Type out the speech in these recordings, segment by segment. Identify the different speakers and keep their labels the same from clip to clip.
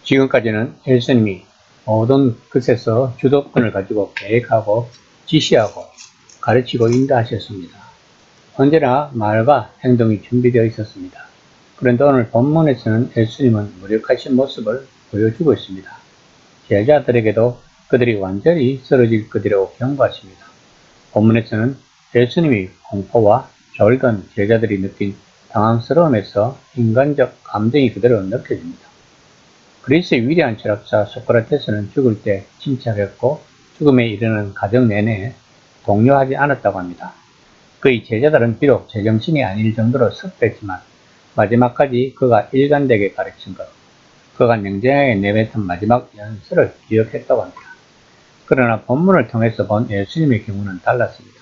Speaker 1: 지금까지는 예수님이 모든 것에서 주도권을 가지고 계획하고 지시하고 가르치고 인도하셨습니다. 언제나 말과 행동이 준비되어 있었습니다. 그런데 오늘 본문에서는 예수님은 무력하신 모습을 보여주고 있습니다. 제자들에게도 그들이 완전히 쓰러질 것이라고 경고하십니다. 본문에서는 예수님이 공포와 졸던 제자들이 느낀 당황스러움에서 인간적 감정이 그대로 느껴집니다. 그리스의 위대한 철학자 소크라테스는 죽을 때 침착했고 죽음에 이르는 과정 내내 동요하지 않았다고 합니다. 그의 제자들은 비록 제정신이 아닐 정도로 습했지만 마지막까지 그가 일관되게 가르친 것, 그가 냉정하게 내뱉은 마지막 연설을 기억했다고 합니다. 그러나 본문을 통해서 본 예수님의 경우는 달랐습니다.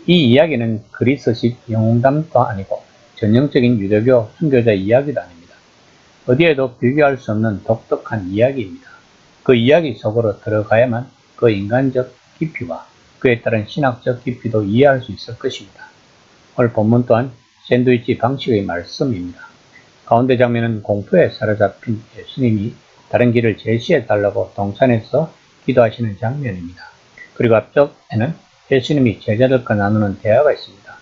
Speaker 1: 이 이야기는 그리스식 영웅담도 아니고 전형적인 유대교 순교자의 이야기도 아닙니다. 어디에도 비교할 수 없는 독특한 이야기입니다. 그 이야기 속으로 들어가야만 그 인간적 깊이와 그에 따른 신학적 깊이도 이해할 수 있을 것입니다. 오늘 본문 또한 샌드위치 방식의 말씀입니다. 가운데 장면은 공포에 사로잡힌 예수님이 다른 길을 제시해 달라고 동산에서 기도하시는 장면입니다. 그리고 앞쪽에는 예수님이 제자들과 나누는 대화가 있습니다.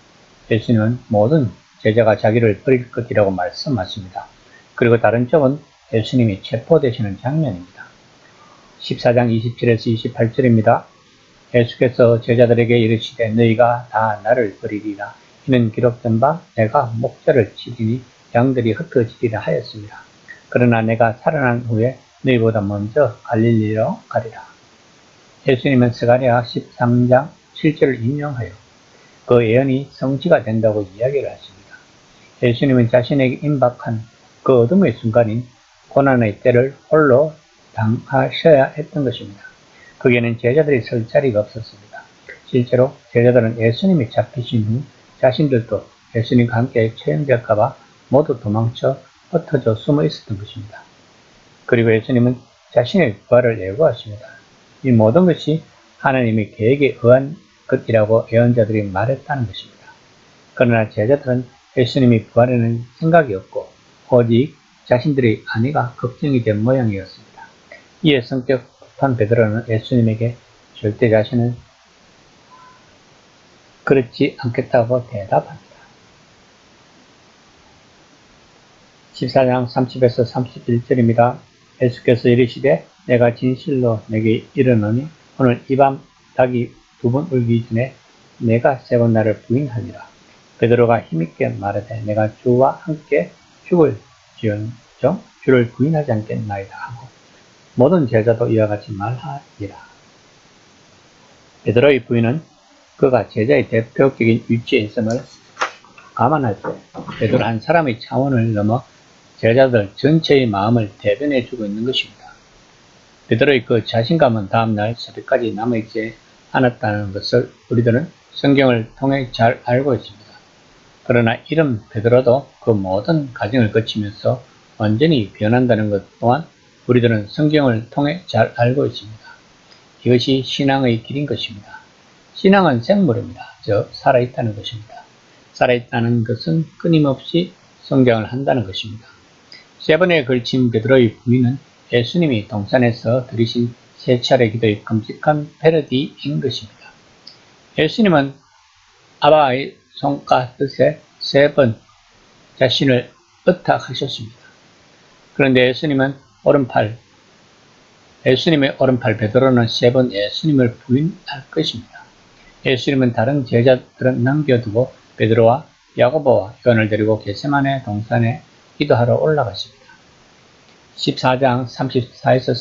Speaker 1: 예수님은 모든 제자가 자기를 버릴 것이라고 말씀하십니다. 그리고 다른 쪽은 예수님이 체포되시는 장면입니다. 14장 27에서 28절입니다. 예수께서 제자들에게 이르시되 너희가 다 나를 버리리라. 이는 기록된 바 내가 목자를 치리니 양들이 흩어지리라 하였습니다. 그러나 내가 살아난 후에 너희보다 먼저 갈릴리로 가리라. 예수님은 스가랴 13장 7절을 인용하여 그 예언이 성취가 된다고 이야기를 하십니다. 예수님은 자신에게 임박한 그 어둠의 순간인 고난의 때를 홀로 당하셔야 했던 것입니다. 거기에는 제자들이 설 자리가 없었습니다. 실제로 제자들은 예수님이 잡히신 후 자신들도 예수님과 함께 처형될까봐 모두 도망쳐 흩어져 숨어 있었던 것입니다. 그리고 예수님은 자신의 부활을 예고하십니다. 이 모든 것이 하나님의 계획에 의한 것이라고 예언자들이 말했다는 것입니다. 그러나 제자들은 예수님이 부활에는 생각이 없고 오직 자신들의 안위가 걱정이 된 모양이었습니다. 이에 성격 급한 베드로는 예수님에게 절대 자신은 그렇지 않겠다고 대답합니다. 14장 30에서 31절입니다. 예수께서 이르시되 내가 진실로 내게 이르노니 오늘 이 밤 닭이 2번 울기 전에 내가 3번 나를 부인하리라. 베드로가 힘있게 말하되 내가 주와 함께 죽을지언정 주를 부인하지 않겠나이다 하고 모든 제자도 이와 같이 말하리라. 베드로의 부인은 그가 제자의 대표격인 위치에 있음을 감안할 때 베드로 한 사람의 차원을 넘어 제자들 전체의 마음을 대변해주고 있는 것입니다. 베드로의 그 자신감은 다음날 새벽까지 남아있지 않았다는 것을 우리들은 성경을 통해 잘 알고 있습니다. 그러나 이런 베드로도 그 모든 과정을 거치면서 완전히 변한다는 것 또한 우리들은 성경을 통해 잘 알고 있습니다. 이것이 신앙의 길인 것입니다. 신앙은 생물입니다. 즉 살아있다는 것입니다. 살아있다는 것은 끊임없이 성장을 한다는 것입니다. 3번에 걸친 베드로의 부인은 예수님이 동산에서 드리신 3차례 기도의 끔찍한 패러디인 것입니다. 예수님은 아바의 손과 뜻에 3번 자신을 의탁하셨습니다. 그런데 예수님의 오른팔 베드로는 3번 예수님을 부인할 것입니다. 예수님은 다른 제자들은 남겨두고 베드로와 야고보와 요한을 데리고 겟세마네 동산에 기도하러 올라가십니다. 14장 34에서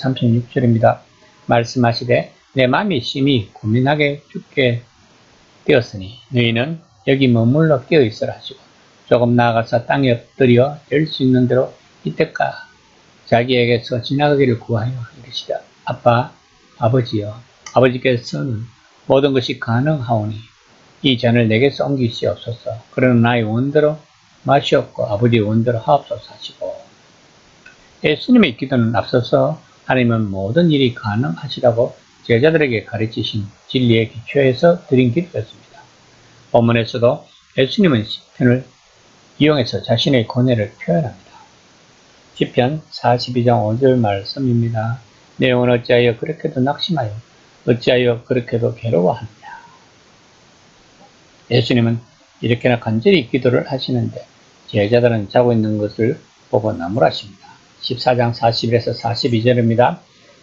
Speaker 1: 36절입니다. 말씀하시되 내 마음이 심히 고민하게 죽게 되었으니 너희는 여기 머물러 깨어있으라 하시고 조금 나아가서 땅에 엎드려 열 수 있는 대로 이때까지 자기에게서 지나가기를 구하여 이르시다. 아버지여 아버지께서는 모든 것이 가능하오니 이 잔을 내게서 옮기시옵소서. 그러나 나의 원대로 마시옵고 아버지의 원대로 하옵소서 하시고 예수님의 기도는 앞서서 하나님은 모든 일이 가능하시다고 제자들에게 가르치신 진리의 기초에서 드린 기도였습니다. 본문에서도 예수님은 시편을 이용해서 자신의 고뇌를 표현합니다. 시편 42장 5절 말씀입니다. 내용은 어찌하여 그렇게도 낙심하여 어찌하여 그렇게도 괴로워하느냐. 예수님은 이렇게나 간절히 기도를 하시는데 제자들은 자고 있는 것을 보고 나무라십니다. 14장 41에서 42절입니다.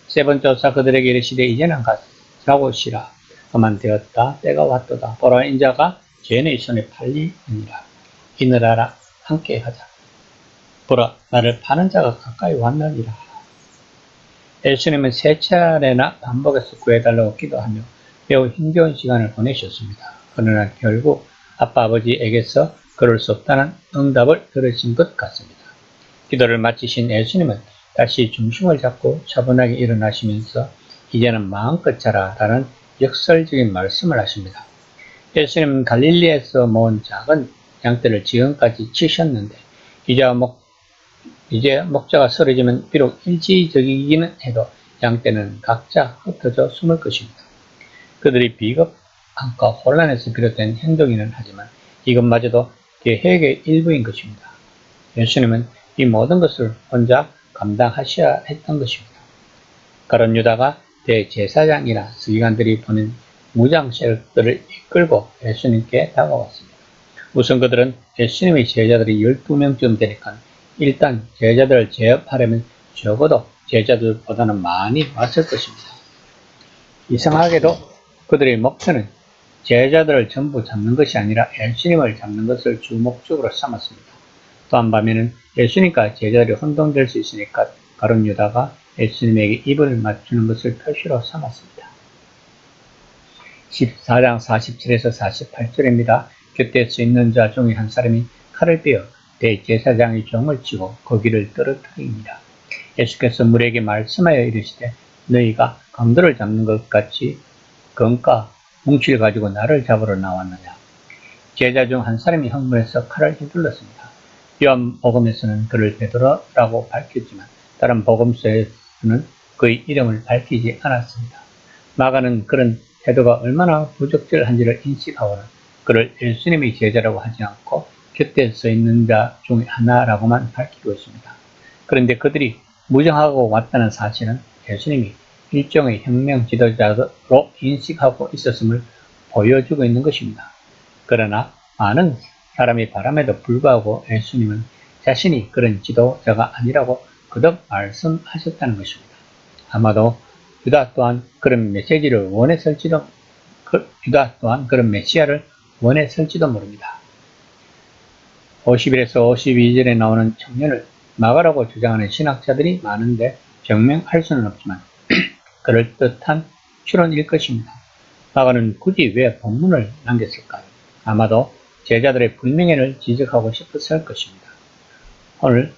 Speaker 1: 세 번째 오사 그들에게 이르시되 이제는 자고 쉬라. 그만 되었다. 때가 왔도다. 보라 인자가 죄인의 손에 팔리느니라. 이늘아라 함께 하자. 보라 나를 파는 자가 가까이 왔느니라. 예수님은 세 차례나 반복해서 구해달라고 기도하며 매우 힘겨운 시간을 보내셨습니다. 그러나 결국 아빠 아버지에게서 그럴 수 없다는 응답을 들으신 것 같습니다. 기도를 마치신 예수님은 다시 중심을 잡고 차분하게 일어나시면서 이제는 마음껏 자라 라는 역설적인 말씀을 하십니다. 예수님은 갈릴리에서 모은 작은 양떼를 지금까지 치셨는데 이제 목자가 쓰러지면 비록 일시적이기는 해도 양떼는 각자 흩어져 숨을 것입니다. 그들이 비겁함과 혼란에서 비롯된 행동이긴 하지만 이것마저도 계획의 일부인 것입니다. 예수님은 이 모든 것을 혼자 감당하셔야 했던 것입니다. 가룟 유다가 대제사장이나 서기관들이 보낸 무장 세력들을 이끌고 예수님께 다가왔습니다. 우선 그들은 예수님의 제자들이 12명쯤 되니까 일단 제자들을 제압하려면 적어도 제자들보다는 많이 왔을 것입니다. 이상하게도 그들의 목표는 제자들을 전부 잡는 것이 아니라 예수님을 잡는 것을 주 목적으로 삼았습니다. 또 한 반면은 예수님과 제자들이 혼동될 수 있으니까 가룟 유다가 예수님에게 입을 맞추는 것을 표시로 삼았습니다. 14장 47에서 48절입니다. 곁에 서 있는 자 중에 한 사람이 칼을 빼어 대제사장의 종을 치고 거기를 떨어뜨립니다. 예수께서 무리에게 말씀하여 이르시되 너희가 강도를 잡는 것 같이 금과 뭉치를 가지고 나를 잡으러 나왔느냐. 제자 중 한 사람이 흥분해서 칼을 휘둘렀습니다. 요한복음에서는 그를 베드로라고 밝혔지만 다른 복음서에서는 그의 이름을 밝히지 않았습니다. 마가는 그런 태도가 얼마나 부적절한지를 인식하고는 그를 예수님의 제자라고 하지 않고 곁에 서 있는 자 중에 하나라고만 밝히고 있습니다. 그런데 그들이 무장하고 왔다는 사실은 예수님이 일종의 혁명 지도자로 인식하고 있었음을 보여주고 있는 것입니다. 그러나 많은 사람이 바람에도 불구하고 예수님은 자신이 그런 지도자가 아니라고 거듭 말씀하셨다는 것입니다. 아마도 유다 또한 그런 메시아를 원했을지도 모릅니다. 51에서 52절에 나오는 청년을 마가라고 주장하는 신학자들이 많은데 증명할 수는 없지만 그럴듯한 추론일 것입니다. 마가는 굳이 왜 본문을 남겼을까요? 아마도 제자들의 불명예를 지적하고 싶었을 것입니다. 오늘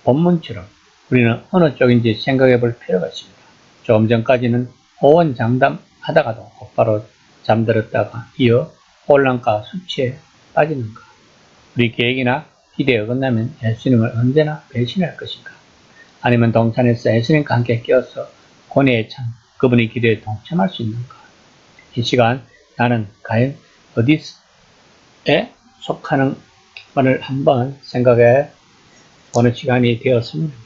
Speaker 1: 본문처럼 우리는 어느 쪽인지 생각해 볼 필요가 있습니다. 조금 전까지는 호언장담하다가도 곧바로 잠들었다가 이어 혼란과 수치에 빠지는가? 우리 계획이나 기대에 어긋나면 예수님을 언제나 배신할 것인가? 아니면 동산에서 예수님과 함께 끼어서 고뇌에 찬 그분의 기도에 동참할 수 있는가? 이 시간 나는 과연 어디에 속하는가를 한번 생각해 보는 시간이 되었습니다.